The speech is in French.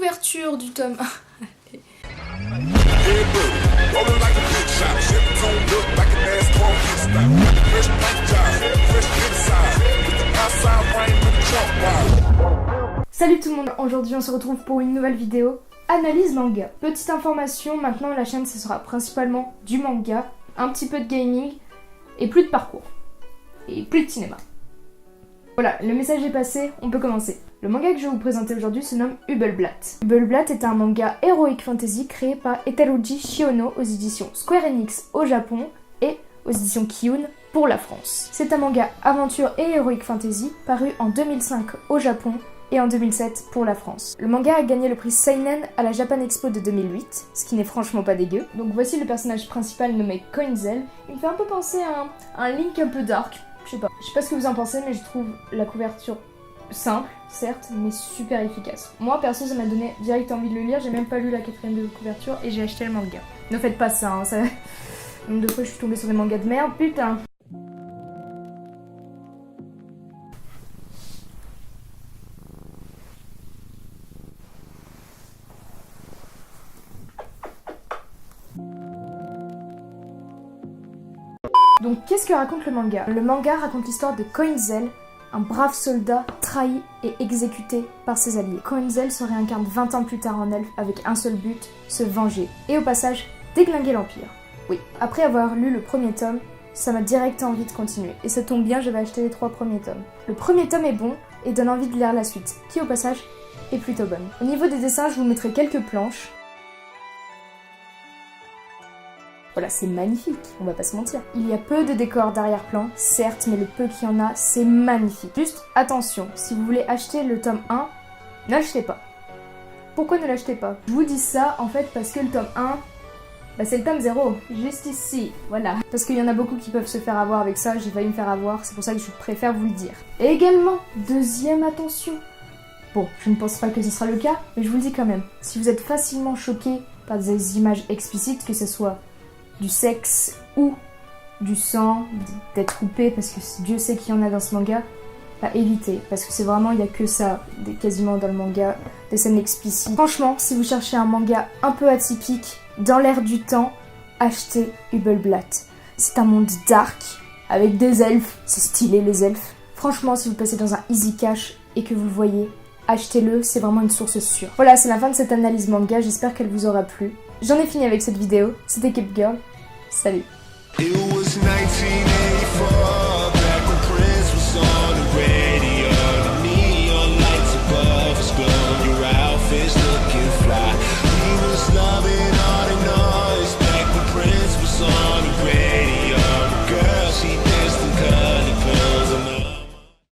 couverture du tome 1. Salut tout le monde, aujourd'hui on se retrouve pour une nouvelle vidéo analyse manga. Petite information, maintenant la chaîne ce sera principalement du manga, un petit peu de gaming et plus de parcours. Et plus de cinéma. Voilà, le message est passé, on peut commencer. Le manga que je vais vous présenter aujourd'hui se nomme Hubelblatt. Hubelblatt est un manga heroic fantasy créé par Etaruji Shiono aux éditions Square Enix au Japon et aux éditions Kiyun pour la France. C'est un manga aventure et heroic fantasy paru en 2005 au Japon et en 2007 pour la France. Le manga a gagné le prix Seinen à la Japan Expo de 2008, ce qui n'est franchement pas dégueu. Donc voici le personnage principal nommé Koinzel. Il me fait un peu penser à un Link un peu dark. Je sais pas ce que vous en pensez, mais je trouve la couverture simple, certes, mais super efficace. Moi, perso, ça m'a donné direct envie de le lire. J'ai même pas lu la 4ème de couverture et j'ai acheté le manga. Ne faites pas ça, hein, ça... Une deux fois, je suis tombée sur des mangas de merde, putain. Donc qu'est-ce que raconte le manga? Le manga raconte l'histoire de Koinzel, un brave soldat trahi et exécuté par ses alliés. Koinzel se réincarne 20 ans plus tard en elfe avec un seul but, se venger. Et au passage, déglinguer l'Empire. Oui, après avoir lu le premier tome, ça m'a direct envie de continuer. Et ça tombe bien, j'avais acheté les 3 premiers tomes. Le premier tome est bon et donne envie de lire la suite, qui au passage est plutôt bonne. Au niveau des dessins, je vous mettrai quelques planches. Voilà, c'est magnifique, on va pas se mentir. Il y a peu de décors d'arrière-plan, certes, mais le peu qu'il y en a, c'est magnifique. Juste attention, si vous voulez acheter le tome 1, ne l'achetez pas. Pourquoi ne l'achetez pas? Je vous dis ça, en fait, parce que le tome 1, bah c'est le tome 0, juste ici, voilà. Parce qu'il y en a beaucoup qui peuvent se faire avoir avec ça, j'ai failli me faire avoir, c'est pour ça que je préfère vous le dire. Et également, deuxième attention. Bon, je ne pense pas que ce sera le cas, mais je vous le dis quand même. Si vous êtes facilement choqué par des images explicites, que ce soit du sexe ou du sang, d'être coupé, parce que Dieu sait qu'il y en a dans ce manga, bah évitez, parce que c'est vraiment, il n'y a que ça, quasiment dans le manga, des scènes explicites. Franchement, si vous cherchez un manga un peu atypique, dans l'air du temps, achetez Hubelblatt. C'est un monde dark, avec des elfes, c'est stylé les elfes. Franchement, si vous passez dans un easy cash et que vous le voyez, achetez-le, c'est vraiment une source sûre. Voilà, c'est la fin de cette analyse manga, j'espère qu'elle vous aura plu. J'en ai fini avec cette vidéo, c'était Cape Girl. Salut.